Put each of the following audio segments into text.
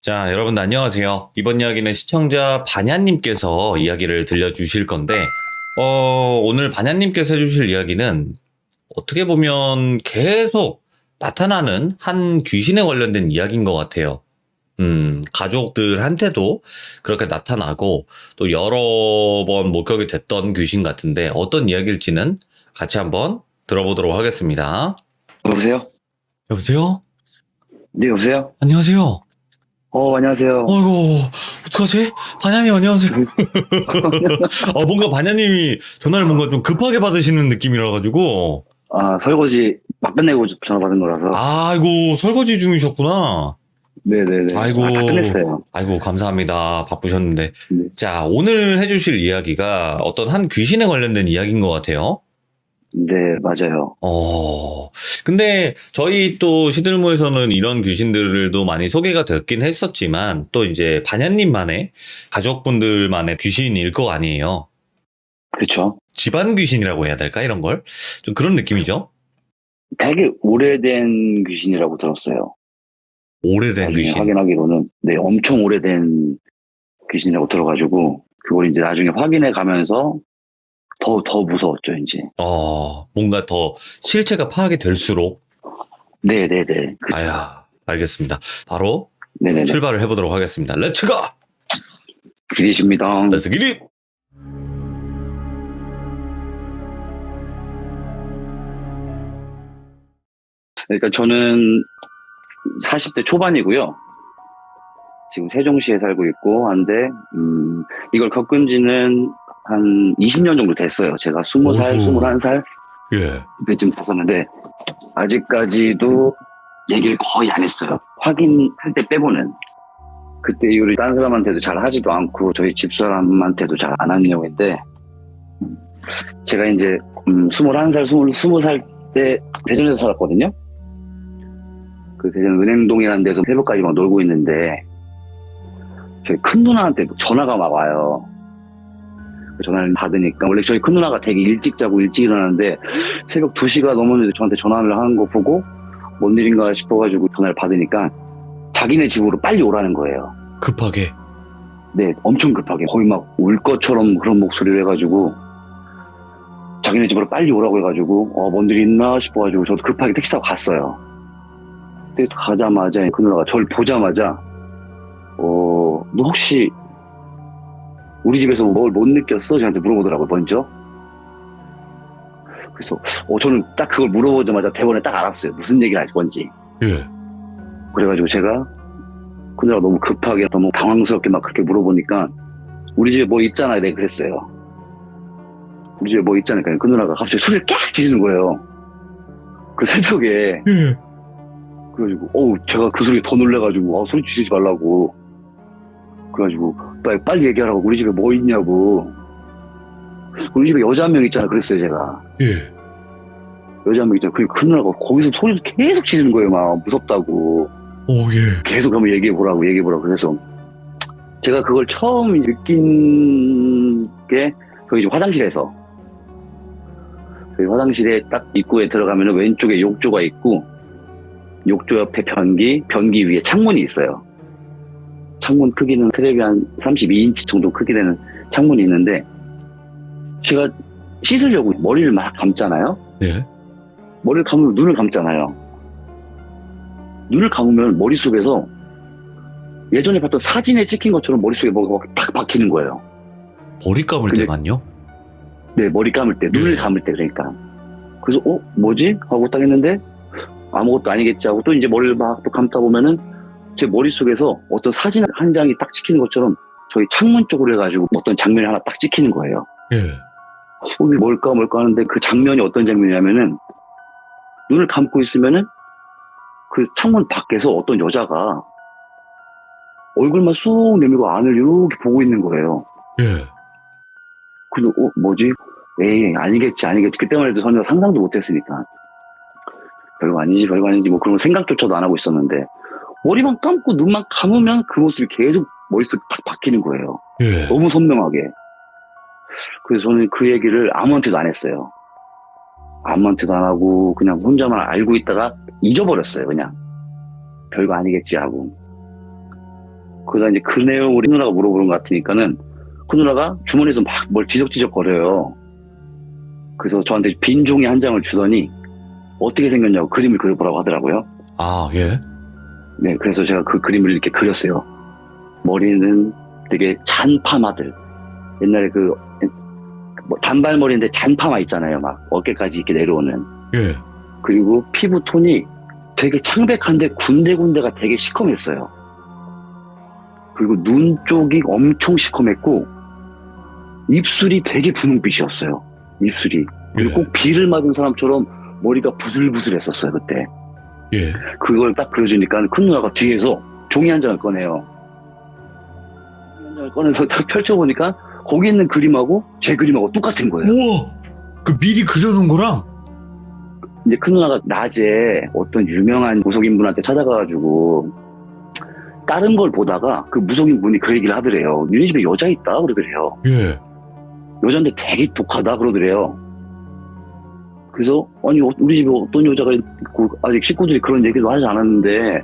자, 여러분 안녕하세요. 이번 이야기는 시청자 반야님께서 이야기를 들려주실 건데, 오늘 반야님께서 해주실 이야기는 어떻게 보면 계속 나타나는 한 귀신에 관련된 이야기인 것 같아요. 가족들한테도 그렇게 나타나고 또 여러 번 목격이 됐던 귀신 같은데 어떤 이야기일지는 같이 한번 들어보도록 하겠습니다. 여보세요? 여보세요? 네, 여보세요? 안녕하세요. 안녕하세요. 어이구, 어떡하지? 반야님 안녕하세요. 뭔가 반야님이 전화를 뭔가 좀 급하게 받으시는 느낌이라 가지고. 설거지 막 끝내고 전화 받은 거라서. 아이고, 설거지 중이셨구나. 네네네. 아이고. 다 끝냈어요. 아이고, 감사합니다. 바쁘셨는데. 네. 자, 오늘 해주실 이야기가 어떤 한 귀신에 관련된 이야기인 것 같아요. 네, 맞아요. 근데 저희 또 시들모에서는 이런 귀신들도 많이 소개가 됐긴 했었지만 또 이제 반야님만의 가족분들만의 귀신일 거 아니에요. 그렇죠. 집안 귀신이라고 해야 될까? 이런 걸? 좀 그런 느낌이죠? 되게 오래된 귀신이라고 들었어요. 오래된 나중에 귀신. 확인하기로는, 네, 엄청 오래된 귀신이라고 들어가지고, 그걸 이제 나중에 확인해 가면서 더 무서웠죠, 이제. 뭔가 더 실체가 파악이 될수록. 네네네. 알겠습니다. 바로 네네네. 출발을 해보도록 하겠습니다. 렛츠고! 기대십니다. 렛츠 기릿! 그러니까 저는 40대 초반이고요. 지금 세종시에 살고 있고 한데 이걸 겪은 지는 한 20년 정도 됐어요. 제가 20살, 어이구. 21살 예. 그때쯤 됐었는데 아직까지도 얘기를 거의 안 했어요. 확인할 때 빼고는. 그때 이후로 다른 사람한테도 잘 하지도 않고 저희 집사람한테도 잘 안 한 내용인데 제가 이제 21살, 20살 때 대전에서 살았거든요. 그 대전 은행동이라는 데서 새벽까지 막 놀고 있는데 저희 큰 누나한테 전화가 막 와요. 전화를 받으니까 원래 저희 큰 누나가 되게 일찍 자고 일찍 일어나는데 새벽 2시가 넘었는데 저한테 전화를 하는 거 보고 뭔 일인가 싶어가지고 전화를 받으니까 자기네 집으로 빨리 오라는 거예요. 급하게. 네, 엄청 급하게 거의 막 울 것처럼 그런 목소리를 해가지고 자기네 집으로 빨리 오라고 해가지고 뭔 일 있나 싶어가지고 저도 급하게 택시 타고 갔어요. 그때 가자마자 그 누나가 저를 보자마자 너 혹시 우리 집에서 뭘 못 느꼈어? 저한테 물어보더라고요, 먼저. 그래서 저는 딱 그걸 물어보자마자 대본에 딱 알았어요. 무슨 얘기를 할 건지. 예. 그래가지고 제가 그 누나가 너무 급하게 너무 당황스럽게 막 그렇게 물어보니까 우리 집에 뭐 있잖아, 내가 그랬어요. 우리 집에 뭐 있잖아. 그 누나가 갑자기 소리를 깍 지르는 거예요. 그 새벽에. 예. 그래가지고 제가 그 소리에 더 놀래가지고 소리 지르지 말라고. 그래가지고 빨리 얘기하라고. 우리 집에 뭐 있냐고. 우리 집에 여자 한 명 있잖아 그랬어요 제가. 예. 여자 한 명 있잖아. 그 누나가 거기서 소리를 계속 지르는 거예요. 막 무섭다고. 예. 계속 한번 얘기해보라고. 그래서 제가 그걸 처음 느낀 게 저희 집 화장실에서. 저희 화장실에 딱 입구에 들어가면 왼쪽에 욕조가 있고 욕조 옆에 변기 위에 창문이 있어요. 창문 크기는 텔레비 한 32인치 정도 크기 되는 창문이 있는데 제가 씻으려고 머리를 막 감잖아요. 네. 머리를 감으면 눈을 감잖아요. 눈을 감으면 머릿속에서 예전에 봤던 사진에 찍힌 것처럼 머릿속에 뭐가 탁 박히는 거예요. 머리 감을 때만요? 네, 머리 감을 때, 눈을 감을 때 그러니까. 그래서 뭐지? 하고 딱 했는데 아무것도 아니겠지 하고 또 이제 머리를 막 또 감다 보면은 제 머릿속에서 어떤 사진 한 장이 딱 찍히는 것처럼 저희 창문 쪽으로 해가지고 어떤 장면이 하나 딱 찍히는 거예요. 예. 이게 뭘까 하는데 그 장면이 어떤 장면이냐면은 눈을 감고 있으면은 그 창문 밖에서 어떤 여자가 얼굴만 쑥 내밀고 안을 이렇게 보고 있는 거예요. 예. 그래서 뭐지? 에이 아니겠지. 그때만 해도 전혀 상상도 못했으니까 별거 아니지 뭐 그런 생각조차도 안 하고 있었는데 머리만 감고 눈만 감으면 그 모습이 계속 머릿속에 탁 박히는 거예요. 예. 너무 선명하게. 그래서 저는 그 얘기를 아무한테도 안 했어요. 아무한테도 안 하고 그냥 혼자만 알고 있다가 잊어버렸어요. 그냥 별거 아니겠지 하고. 그러다 이제 그 내용을 큰 누나가 물어보는 것 같으니까는 큰 누나가 주머니에서 막 뭘 지적지적 거려요. 그래서 저한테 빈 종이 한 장을 주더니 어떻게 생겼냐고 그림을 그려보라고 하더라고요. 아, 예. 네, 그래서 제가 그 그림을 이렇게 그렸어요. 머리는 되게 잔 파마들. 옛날에 뭐 단발머리인데 잔 파마 있잖아요. 막 어깨까지 이렇게 내려오는. 예. 그리고 피부 톤이 되게 창백한데 군데군데가 되게 시커맸어요. 그리고 눈 쪽이 엄청 시커맸고 입술이 되게 분홍빛이었어요. 입술이. 그리고 예. 꼭 비를 맞은 사람처럼 머리가 부슬부슬했었어요. 그때. 예. 그걸 딱 그려주니까 큰 누나가 뒤에서 종이 한 장을 꺼내요. 종이 한 장을 꺼내서 딱 펼쳐보니까 거기 있는 그림하고 제 그림하고 똑같은 거예요. 우와! 그 미리 그려놓은 거랑? 이제 큰 누나가 낮에 어떤 유명한 무속인분한테 찾아가가지고 다른 걸 보다가 그 무속인분이 그 얘기를 하더래요. 니네 집에 여자 있다 그러더래요. 예. 여잔데 되게 독하다 그러더래요. 그래서 아니 우리 집에 어떤 여자가 있고 아직 식구들이 그런 얘기도 하지 않았는데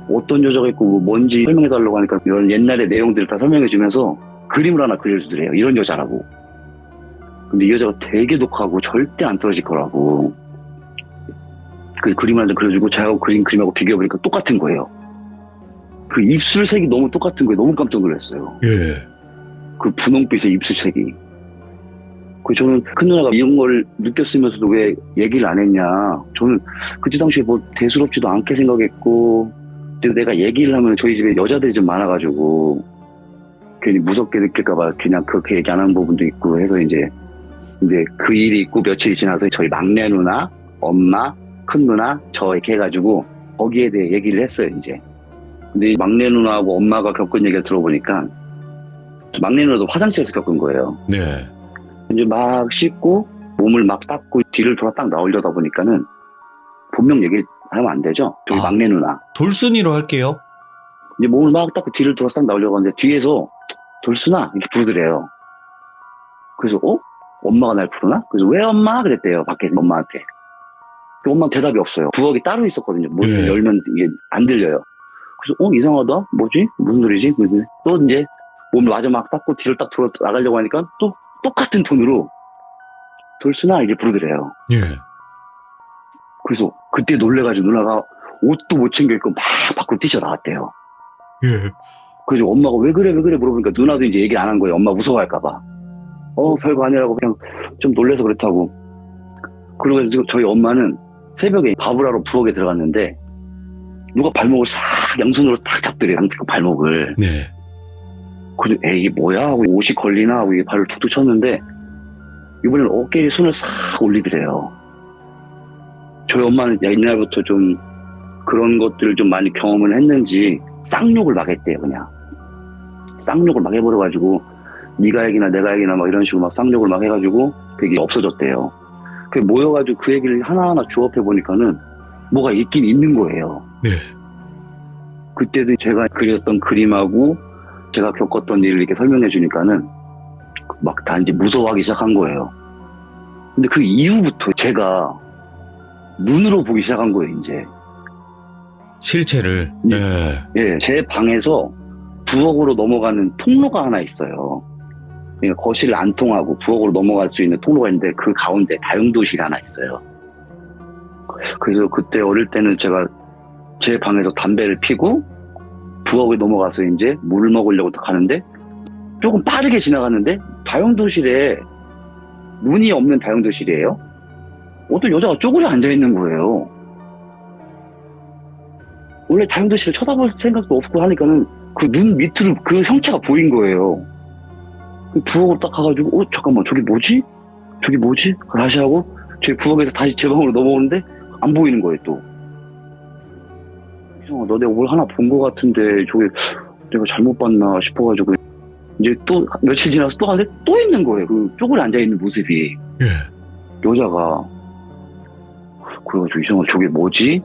어떤 여자가 있고 뭐 뭔지 설명해달라고 하니까 이런 옛날의 내용들을 다 설명해주면서 그림을 하나 그려주더래요. 이런 여자라고. 근데 이 여자가 되게 독하고 절대 안 떨어질 거라고. 그 그림을 하나 그려주고 저하고 그림하고 비교해보니까 똑같은 거예요. 그 입술색이 너무 똑같은 거예요. 너무 깜짝 놀랐어요. 예. 그 분홍빛의 입술색이. 그 저는 큰 누나가 이런 걸 느꼈으면서도 왜 얘기를 안 했냐. 저는 그때 당시에 뭐 대수롭지도 않게 생각했고, 근데 내가 얘기를 하면 저희 집에 여자들이 좀 많아가지고 괜히 무섭게 느낄까봐 그냥 그렇게 얘기 안 하는 부분도 있고 해서 이제 근데 그 일이 있고 며칠이 지나서 저희 막내 누나, 엄마, 큰 누나, 저 이렇게 해가지고 거기에 대해 얘기를 했어요 이제. 근데 막내 누나하고 엄마가 겪은 얘기를 들어보니까 막내 누나도 화장실에서 겪은 거예요. 네. 이제 막 씻고 몸을 막 닦고 뒤를 돌아 딱 나오려다 보니까는 본명 얘기하면 안 되죠. 저희 아. 막내 누나. 돌순이로 할게요. 이제 몸을 막 닦고 뒤를 돌아 딱 나오려고 하는데 뒤에서 돌순아 이렇게 부르더래요. 그래서 엄마가 날 부르나? 그래서 왜 엄마? 그랬대요. 밖에서 엄마한테. 엄마 대답이 없어요. 부엌이 따로 있었거든요. 문 예. 열면 이게 안 들려요. 그래서 이상하다. 뭐지? 무슨 소리지? 그래서 또 이제 몸을 마저 막 닦고 뒤를 딱 돌아 나가려고 하니까 또 똑같은 톤으로 돌순아 이렇게 부르더래요. 예. 그래서 그때 놀래가지고 누나가 옷도 못 챙겨 입고 막 밖으로 뛰쳐나왔대요. 예. 그래서 엄마가 왜 그래 물어보니까 누나도 이제 얘기 안 한 거예요. 엄마 무서워할까봐. 별거 아니라고 그냥 좀 놀래서 그렇다고. 그러고 저희 엄마는 새벽에 밥을 하러 부엌에 들어갔는데 누가 발목을 싹 양손으로 딱 잡더래요. 그 발목을. 네. 그래서 이게 뭐야 하고 옷이 걸리나 하고 이게 발을 툭툭 쳤는데 이번에는 어깨에 손을 싹 올리더래요. 저희 엄마는 옛날부터 좀 그런 것들을 좀 많이 경험을 했는지 쌍욕을 막 했대요. 그냥 쌍욕을 막 해버려가지고 네가 얘기나 내가 얘기나 막 이런 식으로 막 쌍욕을 막 해가지고 그게 없어졌대요. 그 모여가지고 그 얘기를 하나하나 조합해 보니까는 뭐가 있긴 있는 거예요. 네. 그때도 제가 그렸던 그림하고 제가 겪었던 일을 이렇게 설명해 주니까는 막 다 이제 무서워하기 시작한 거예요. 근데 그 이후부터 제가 눈으로 보기 시작한 거예요, 이제. 실체를. 네. 예. 예, 제 방에서 부엌으로 넘어가는 통로가 하나 있어요. 그러니까 거실을 안 통하고 부엌으로 넘어갈 수 있는 통로가 있는데 그 가운데 다용도실이 하나 있어요. 그래서 그때 어릴 때는 제가 제 방에서 담배를 피고 부엌에 넘어가서 이제 물을 먹으려고 딱 가는데 조금 빠르게 지나갔는데 다용도실에 문이 없는 다용도실이에요. 어떤 여자가 쪼그려 앉아있는 거예요. 원래 다용도실을 쳐다볼 생각도 없고 하니까는 그 눈 밑으로 그 형체가 보인 거예요. 부엌으로 딱 가가지고 잠깐만 저게 뭐지? 저게 뭐지? 다시 하고 제 부엌에서 다시 제 방으로 넘어오는데 안 보이는 거예요 또. 이상하다. 내가 뭘 하나 본 거 같은데 저게 내가 잘못 봤나 싶어가지고 이제 또 며칠 지나서 또 가는데 또 있는 거예요. 그 쪼그려 앉아있는 모습이. 예. 여자가. 그래가지고 이상하다. 저게 뭐지?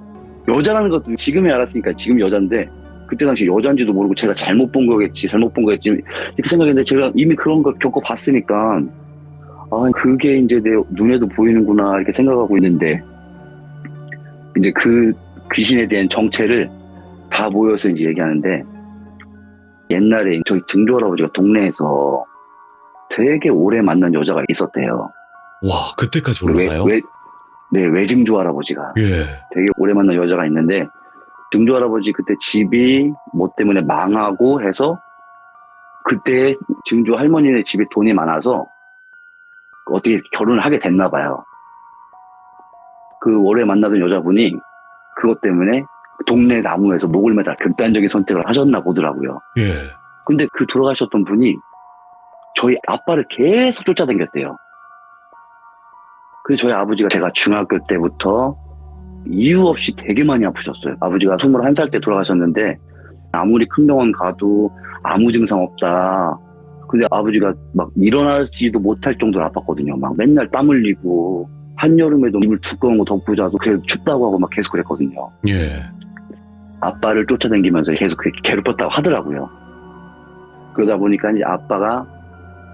여자라는 것도 지금에 알았으니까 지금 여잔데 그때 당시 여잔지도 모르고 제가 잘못 본 거겠지 이렇게 생각했는데 제가 이미 그런 걸 겪어봤으니까 그게 이제 내 눈에도 보이는구나 이렇게 생각하고 있는데 이제 그 귀신에 대한 정체를 다 모여서 이제 얘기하는데 옛날에 저희 증조 할아버지가 동네에서 되게 오래 만난 여자가 있었대요. 와, 그때까지 올라가요? 네, 외증조 할아버지가. 예. 되게 오래 만난 여자가 있는데, 증조 할아버지 그때 집이 뭐 때문에 망하고 해서, 그때 증조 할머니네 집에 돈이 많아서, 어떻게 결혼을 하게 됐나 봐요. 그 오래 만나던 여자분이 그것 때문에 동네 나무에서 목을 매다 극단적인 선택을 하셨나 보더라고요. 예. 근데 그 돌아가셨던 분이 저희 아빠를 계속 쫓아다녔대요. 그래서 저희 아버지가 제가 중학교 때부터 이유 없이 되게 많이 아프셨어요. 아버지가 21살 때 돌아가셨는데 아무리 큰 병원 가도 아무 증상 없다. 근데 아버지가 막 일어나지도 못할 정도로 아팠거든요. 막 맨날 땀 흘리고 한여름에도 이불 두꺼운 거 덮고 자도 그래 춥다고 하고 막 계속 그랬거든요. 예. 아빠를 쫓아다니면서 계속 괴롭혔다고 하더라고요. 그러다 보니까 이제 아빠가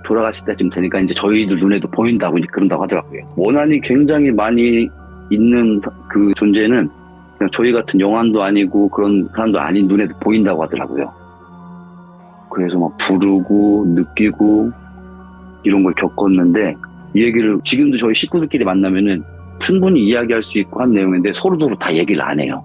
돌아가실 때쯤 되니까 이제 저희들 눈에도 보인다고 이제 그런다고 하더라고요. 원한이 굉장히 많이 있는 그 존재는 그냥 저희 같은 영환도 아니고 그런 사람도 아닌 눈에도 보인다고 하더라고요. 그래서 막 부르고 느끼고 이런 걸 겪었는데 이 얘기를 지금도 저희 식구들끼리 만나면은 충분히 이야기할 수 있고 한 내용인데 서로서로 다 얘기를 안 해요.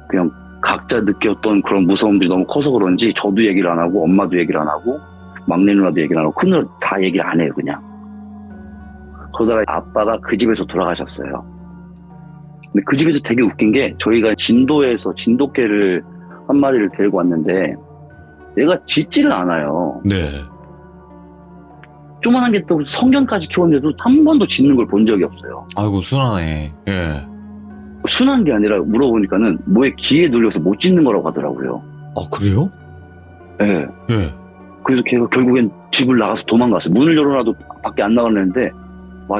그냥 각자 느꼈던 그런 무서움들이 너무 커서 그런지 저도 얘기를 안 하고 엄마도 얘기를 안 하고 막내 누나도 얘기를 안 하고 큰 누나도 다 얘기를 안 해요 그냥. 그러다가 아빠가 그 집에서 돌아가셨어요. 근데 그 집에서 되게 웃긴 게 저희가 진도에서 진돗개를 한 마리를 데리고 왔는데 얘가 짖지를 않아요. 네. 조만한 게 또 성견까지 키웠는데도 한 번도 짖는 걸 본 적이 없어요. 아이고, 순하네. 예. 순한 게 아니라 물어보니까는 뭐에 기에 눌려서 못 짖는 거라고 하더라고요. 아, 그래요? 네. 예. 그래서 걔가 결국엔 집을 나가서 도망갔어요. 문을 열어놔도 밖에 안 나가는데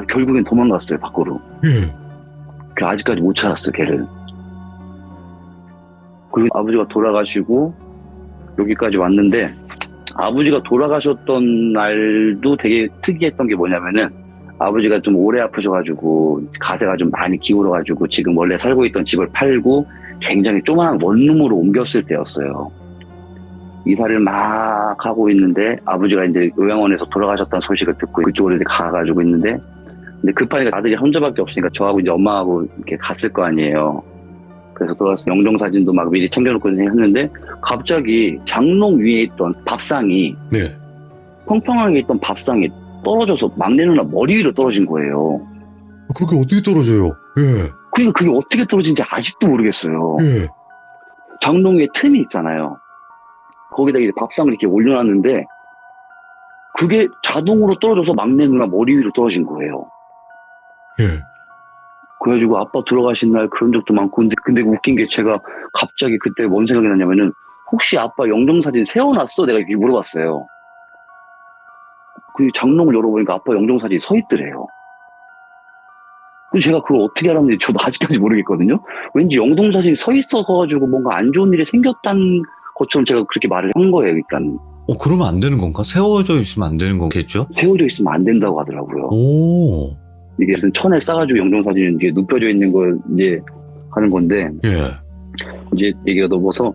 결국엔 도망갔어요 밖으로. 예. 아직까지 못 찾았어요 걔를. 그리고 아버지가 돌아가시고 여기까지 왔는데 아버지가 돌아가셨던 날도 되게 특이했던 게 뭐냐면은 아버지가 좀 오래 아프셔가지고 가세가 좀 많이 기울어가지고 지금 원래 살고 있던 집을 팔고 굉장히 조그만한 원룸으로 옮겼을 때였어요. 이사를 막 하고 있는데 아버지가 이제 요양원에서 돌아가셨다는 소식을 듣고 그쪽으로 이제 가가지고 있는데 근데 급하니까 아들이 혼자밖에 없으니까 저하고 이제 엄마하고 이렇게 갔을 거 아니에요. 그래서 돌아가서 영정사진도 막 미리 챙겨놓고 했는데 갑자기 장롱 위에 있던 밥상이 네. 평평하게 있던 밥상이 떨어져서 막내 누나 머리 위로 떨어진 거예요. 그렇게 어떻게 떨어져요? 예. 그러니까 그게 어떻게 떨어진지 아직도 모르겠어요. 예. 장롱 위에 틈이 있잖아요. 거기다 이제 밥상을 이렇게 올려놨는데 그게 자동으로 떨어져서 막내 누나 머리 위로 떨어진 거예요. 예. 그래가지고 아빠 돌아가신 날 그런 적도 많고 근데 웃긴 게 제가 갑자기 그때 뭔 생각이 났냐면은 혹시 아빠 영정사진 세워놨어? 내가 이렇게 물어봤어요. 그 장롱을 열어보니까 아빠 영정사진이 서 있더래요. 근데 제가 그걸 어떻게 알았는지 저도 아직까지 모르겠거든요. 왠지 영정사진이 서 있어가지고 뭔가 안 좋은 일이 생겼다는 것처럼 제가 그렇게 말을 한 거예요. 그러니까 그러면 안 되는 건가? 세워져 있으면 안 되는 거겠죠? 세워져 있으면 안 된다고 하더라고요. 오. 이게 무슨 천에 싸가지고 영정사진은 이게 눕혀져 있는 걸 이제 하는 건데 예. 이제 얘기가 넘어서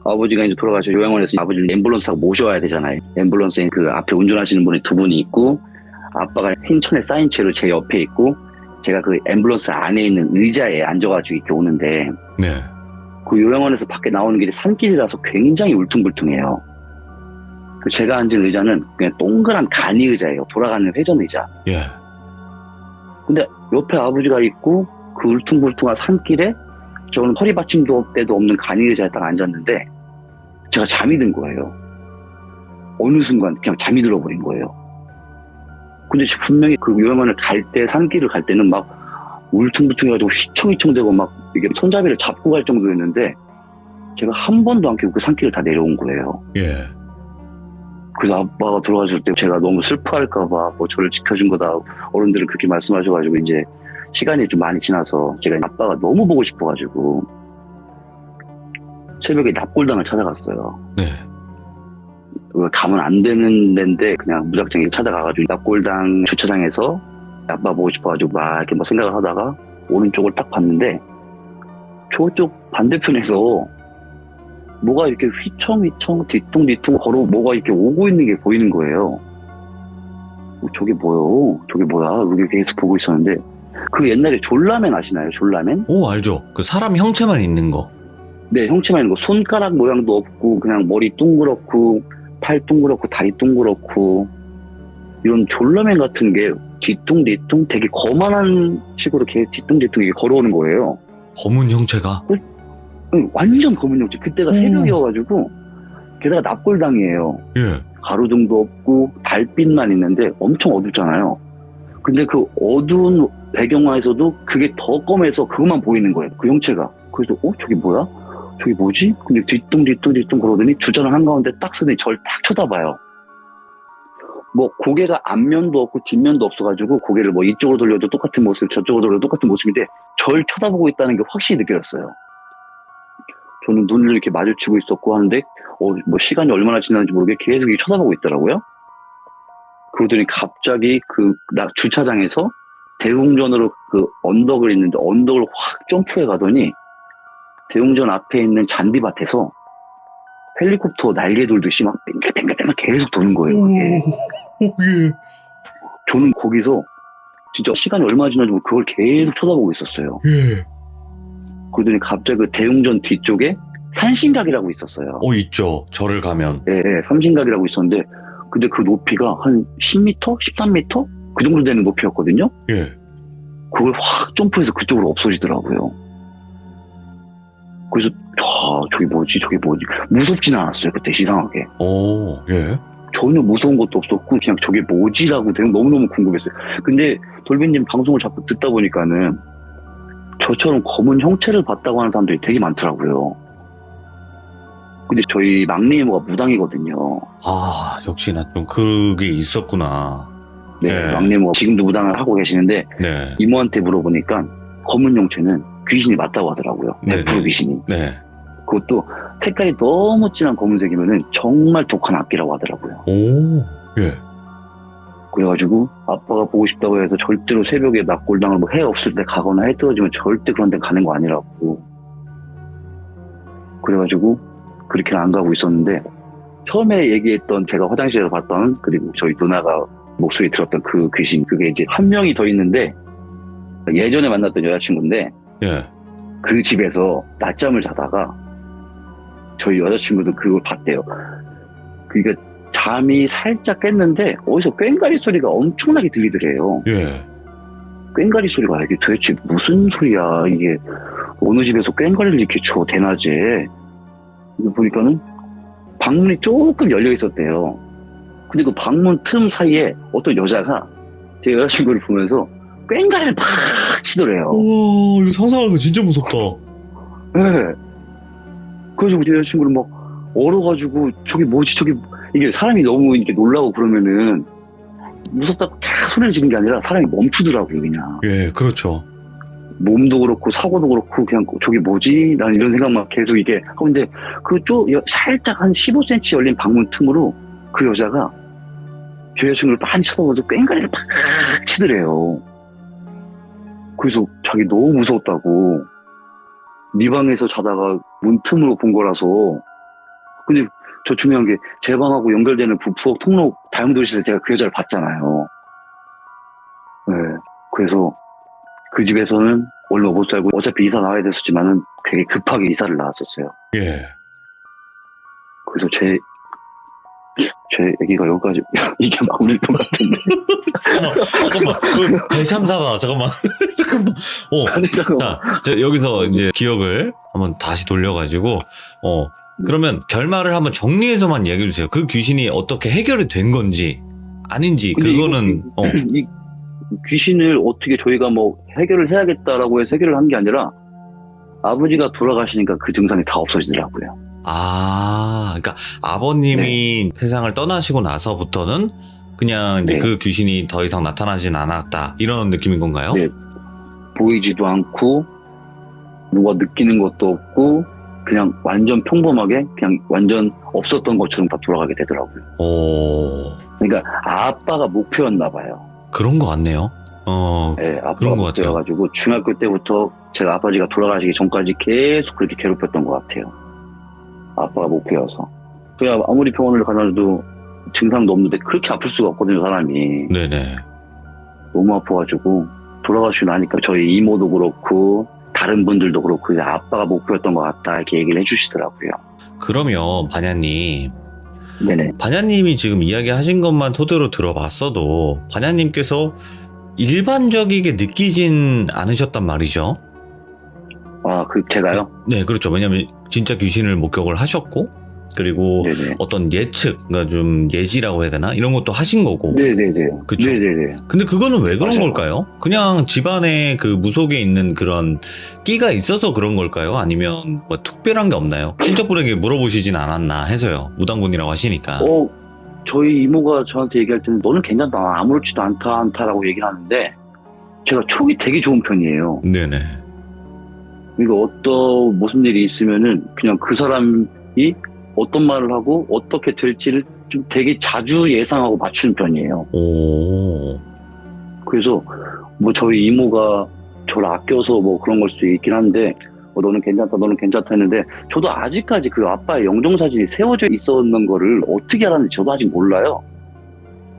아버지가 이제 돌아가셔 요양원에서 아버지를 앰뷸런스 타고 모셔와야 되잖아요. 앰뷸런스에 그 앞에 운전하시는 분이 두 분이 있고 아빠가 흰 천에 쌓인 채로 제 옆에 있고 제가 그 앰뷸런스 안에 있는 의자에 앉아가지고 이렇게 오는데 네. 그 요양원에서 밖에 나오는 길이 산길이라서 굉장히 울퉁불퉁해요. 그 제가 앉은 의자는 그냥 동그란 간이 의자예요. 돌아가는 회전 의자. 예. 근데 옆에 아버지가 있고 그 울퉁불퉁한 산길에 저는 허리 받침도 때도 없는 간이 의자에 딱 앉았는데 제가 잠이 든 거예요. 어느 순간 그냥 잠이 들어버린 거예요. 근데 분명히 그 요양원을 갈 때 산길을 갈 때는 막 울퉁불퉁해가지고 휘청휘청대고 막 이게 손잡이를 잡고 갈 정도였는데 제가 한 번도 안 깨고 그 산길을 다 내려온 거예요. 예. 그래서 아빠가 돌아가실 때 제가 너무 슬퍼할까봐 뭐 저를 지켜준 거다 어른들은 그렇게 말씀하셔가지고 이제 시간이 좀 많이 지나서 제가 아빠가 너무 보고 싶어가지고 새벽에 납골당을 찾아갔어요. 네. 가면 안 되는 데인데 그냥 무작정 찾아가가지고 납골당 주차장에서 아빠 보고 싶어가지고 막 이렇게 뭐 생각을 하다가 오른쪽을 딱 봤는데 저쪽 반대편에서 뭐가 이렇게 휘청휘청 뒤뚱뒤뚱 걸어 뭐가 이렇게 오고 있는 게 보이는 거예요. 저게 뭐요? 저게 뭐야? 이렇게 계속 보고 있었는데 그 옛날에 졸라맨 아시나요? 졸라맨? 오, 알죠. 그 사람 형체만 있는 거. 네, 형체만 있는 거. 손가락 모양도 없고 그냥 머리 둥그렇고 팔 둥그렇고 다리 둥그렇고 이런 졸라맨 같은 게 뒤뚱뒤뚱 되게 거만한 식으로 이렇게 뒤뚱뒤뚱 이렇게 걸어오는 거예요. 검은 형체가. 응, 완전 검은 형체. 그때가 오. 새벽이어가지고 게다가 납골당이에요. 예. 가로등도 없고 달빛만 있는데 엄청 어둡잖아요. 근데 그 어두운 배경화에서도 그게 더 검해서 그것만 보이는 거예요. 그 형체가. 그래서 저게 뭐야? 저게 뭐지? 근데 뒤뚱 그러더니 주저를 한가운데 딱 쓰더니 절 딱 쳐다봐요. 뭐 고개가 앞면도 없고 뒷면도 없어가지고 고개를 뭐 이쪽으로 돌려도 똑같은 모습, 저쪽으로 돌려도 똑같은 모습인데 절 쳐다보고 있다는 게 확실히 느껴졌어요. 저는 눈을 이렇게 마주치고 있었고 하는데 뭐 시간이 얼마나 지났는지 모르게 계속 이렇게 쳐다보고 있더라고요. 그러더니 갑자기 주차장에서 대웅전으로 그 언덕을 있는데 언덕을 확 점프해 가더니 대웅전 앞에 있는 잔디밭에서 헬리콥터 날개 돌듯이 막 뺑글뺑글 계속 도는 거예요. 그게. 예. 저는 거기서 진짜 시간이 얼마나 지났는지 모르고 그걸 계속 쳐다보고 있었어요. 예. 그러더니 갑자기 그 대웅전 뒤쪽에 산신각이라고 있었어요. 있죠. 절을 가면. 예, 삼신각이라고 있었는데 근데 그 높이가 한 10m? 13m? 그 정도 되는 높이였거든요. 예. 그걸 확 점프해서 그쪽으로 없어지더라고요. 그래서 저게 뭐지? 무섭진 않았어요. 그때 이상하게. 예. 전혀 무서운 것도 없었고 그냥 저게 뭐지라고 너무너무 궁금했어요. 근데 돌비님 방송을 자꾸 듣다 보니까는 저처럼 검은 형체를 봤다고 하는 사람들이 되게 많더라고요. 근데 저희 막내 이모가 무당이거든요. 아, 역시나 좀 그게 있었구나. 네, 네. 막내 이모가 지금도 무당을 하고 계시는데 네. 이모한테 물어보니까 검은 형체는 귀신이 맞다고 하더라고요. 네네. 100% 귀신이. 네. 그것도 색깔이 너무 진한 검은색이면은 정말 독한 악기라고 하더라고요. 예. 그래가지고 아빠가 보고 싶다고 해서 절대로 새벽에 납골당을 뭐 해 없을 때 가거나 해 떨어지면 절대 그런 데 가는 거 아니라고. 그래가지고 그렇게는 안 가고 있었는데 처음에 얘기했던 제가 화장실에서 봤던 그리고 저희 누나가 목소리 들었던 그 귀신 그게 이제 한 명이 더 있는데 예전에 만났던 여자친구인데 예. 그 집에서 낮잠을 자다가 저희 여자친구도 그걸 봤대요. 그러니까 잠이 살짝 깼는데 어디서 꽹가리 소리가 엄청나게 들리더래요. 예. 꽹가리 소리가 이게 도대체 무슨 소리야 이게 어느 집에서 꽹가리를 이렇게 쳐 대낮에. 보니까는 방문이 조금 열려 있었대요. 근데 그 방문 틈 사이에 어떤 여자가 제 여자친구를 보면서 꽹가리를 막 치더래요. 우와, 이거 상상하는 거 진짜 무섭다. 네. 그래서 제 여자친구를 막 얼어가지고 저게 뭐지 이게 사람이 너무 이렇게 놀라고 그러면은 무섭다고 탁 소리를 지르는 게 아니라 사람이 멈추더라고요 그냥. 예, 그렇죠. 몸도 그렇고 사고도 그렇고 그냥 저게 뭐지? 난 이런 생각만 계속 이게 하고 있는데 그쪽 살짝 한 15cm 열린 방문 틈으로 그 여자가 제 여자친구를 많이 쳐다보면서 꽹가리를 팍 치더래요. 그래서 자기 너무 무서웠다고 네 방에서 자다가 문 틈으로 본 거라서. 근데 저 중요한 게 제 방하고 연결되는 부엌 통로 다용도실에서 제가 그 여자를 봤잖아요. 네. 그래서 그 집에서는 얼마 못 살고 어차피 이사 나와야 됐었지만은 되게 급하게 이사를 나왔었어요. 예. 그래서 제 얘기가 여기까지 이게 마무리일 것 같은데. 잠깐만. 대참사다. 잠깐만. 아니, 잠깐만. 자, 여기서 이제 기억을 한번 다시 돌려가지고, 그러면 결말을 한번 정리해서만 얘기해 주세요. 그 귀신이 어떻게 해결이 된 건지, 아닌지, 근데 그거는, 이 귀신을 어떻게 저희가 뭐 해결을 해야겠다라고 해서 해결을 한 게 아니라 아버지가 돌아가시니까 그 증상이 다 없어지더라고요. 그러니까 아버님이 세상을 떠나시고 나서부터는 그냥 이제 네. 그 귀신이 더 이상 나타나진 않았다. 이런 느낌인 건가요? 네. 보이지도 않고 누가 느끼는 것도 없고 그냥 완전 평범하게 그냥 완전 없었던 것처럼 다 돌아가게 되더라고요. 그러니까 아빠가 목표였나 봐요. 그런 것 같네요. 네, 아빠가 그런 것 같아요. 목표여가지고 중학교 때부터 제가 아버지가 돌아가시기 전까지 계속 그렇게 괴롭혔던 것 같아요. 아빠가 목표여서. 그냥 아무리 병원을 가놔도 증상도 없는데 그렇게 아플 수가 없거든요, 사람이. 네네. 너무 아파가지고 돌아가시고 나니까 저희 이모도 그렇고 다른 분들도 그렇고 아빠가 목표였던 것 같다 이렇게 얘기를 해주시더라고요. 그러면 반야님, 네네. 반야님이 지금 이야기하신 것만 토대로 들어봤어도 반야님께서 일반적이게 느끼진 않으셨단 말이죠. 아, 제가요? 네, 그렇죠. 왜냐하면 진짜 귀신을 목격을 하셨고, 그리고 네네. 어떤 예측, 그러니까 좀 예지라고 해야 되나? 이런 것도 하신 거고. 네네네. 그쵸. 네네네. 근데 그거는 왜 그런 맞아요. 걸까요? 그냥 집안에 그 무속에 있는 그런 끼가 있어서 그런 걸까요? 아니면 뭐 특별한 게 없나요? 친척분에게 물어보시진 않았나 해서요. 무당분이라고 하시니까. 저희 이모가 저한테 얘기할 때는 너는 괜찮다, 아무렇지도 않다라고 얘기를 하는데 제가 촉이 되게 좋은 편이에요. 네네. 그러니까 무슨 일이 있으면은 그냥 그 사람이 어떤 말을 하고 어떻게 될지를 좀 되게 자주 예상하고 맞추는 편이에요. 오. 그래서 뭐 저희 이모가 저를 아껴서 뭐 그런 걸 수도 있긴 한데 너는 괜찮다 했는데 저도 아직까지 그 아빠의 영정사진이 세워져 있었는 거를 어떻게 알았는지 저도 아직 몰라요.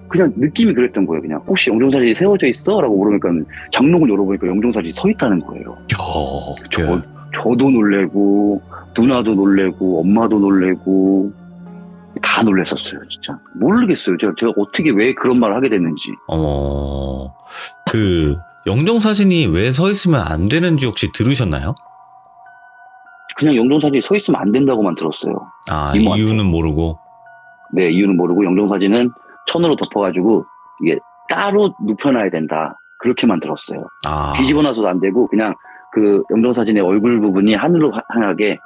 그냥 느낌이 그랬던 거예요. 그냥 혹시 영정사진이 세워져 있어? 라고 물으니까 장롱을 열어보니까 영정사진이 서 있다는 거예요. 야, 저도 놀래고 누나도 놀래고 엄마도 놀래고 다 놀랬었어요. 진짜 모르겠어요. 제가 어떻게 왜 그런 말을 하게 됐는지. 그 영정사진이 왜 서 있으면 안 되는지 혹시 들으셨나요? 그냥 영정사진이 서 있으면 안 된다고만 들었어요. 아, 이모한테. 이유는 모르고. 네, 이유는 모르고 영정사진은 천으로 덮어가지고 이게 따로 눕혀놔야 된다. 그렇게만 들었어요. 아, 뒤집어 놔서도 안 되고 그냥 그 영정사진의 얼굴 부분이 하늘로 향하게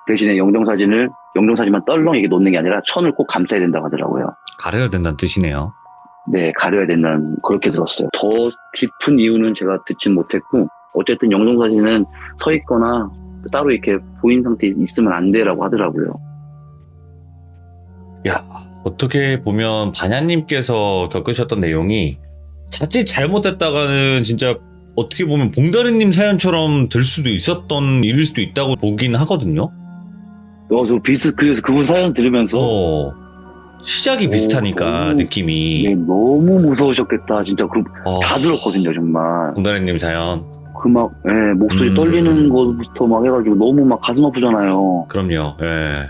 대신에 영정사진만 떨렁이게 놓는 게 아니라 천을 꼭 감싸야 된다고 하더라고요. 가려야 된다는 뜻이네요. 네, 가려야 된다는 그렇게 들었어요. 더 깊은 이유는 제가 듣진 못했고 어쨌든 영정사진은 서 있거나 따로 이렇게 보인 상태에 있으면 안 돼라고 하더라고요. 야, 어떻게 보면 반야님께서 겪으셨던 내용이 자칫 잘못됐다가는 진짜 어떻게 보면 봉다리님 사연처럼 될 수도 있었던 일일 수도 있다고 보긴 하거든요. 그래서 그분 사연 들으면서 시작이 비슷하니까 너무, 느낌이. 네, 너무 무서우셨겠다. 진짜 다 들었거든요, 정말. 봉다리님 사연. 목소리 떨리는 것부터 막 해가지고 너무 막 가슴 아프잖아요. 그럼요. 예.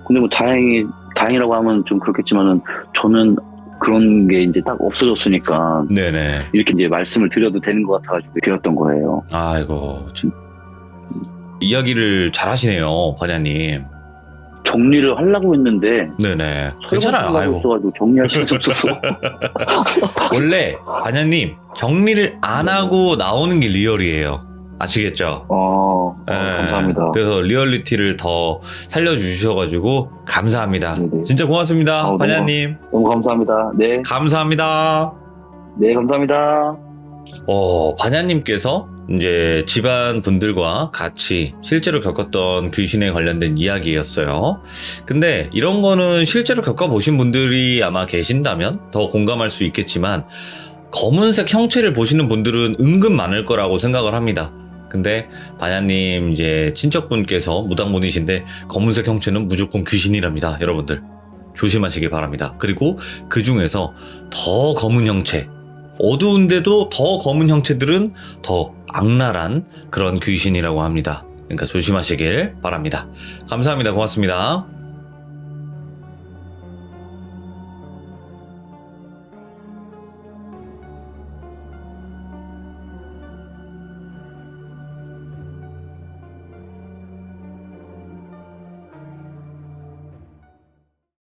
근데 뭐 다행이라고 하면 좀 그렇겠지만은 저는 그런 게 이제 딱 없어졌으니까 네네. 이렇게 이제 말씀을 드려도 되는 것 같아가지고 드렸던 거예요. 아이고, 이야기를 잘하시네요, 반야님. 정리를 하려고 했는데 네네. 괜찮아요. 아이고. 있어가지고 정리할 시간이 없어서. 원래 반야님 정리를 안 하고 나오는 게 리얼이에요. 아시겠죠? 예. 감사합니다. 그래서 리얼리티를 더 살려주셔가지고 감사합니다. 네네. 진짜 고맙습니다, 너무 반야님. 너무 감사합니다. 네, 감사합니다. 네, 감사합니다. 반야님께서 이제 집안 분들과 같이 실제로 겪었던 귀신에 관련된 이야기였어요. 근데 이런 거는 실제로 겪어보신 분들이 아마 계신다면 더 공감할 수 있겠지만 검은색 형체를 보시는 분들은 은근 많을 거라고 생각을 합니다. 근데 반야님 이제 친척분께서 무당분이신데 검은색 형체는 무조건 귀신이랍니다. 여러분들 조심하시기 바랍니다. 그리고 그 중에서 더 검은 형체, 어두운데도 더 검은 형체들은 더 악랄한 그런 귀신이라고 합니다. 그러니까 조심하시길 바랍니다. 감사합니다. 고맙습니다.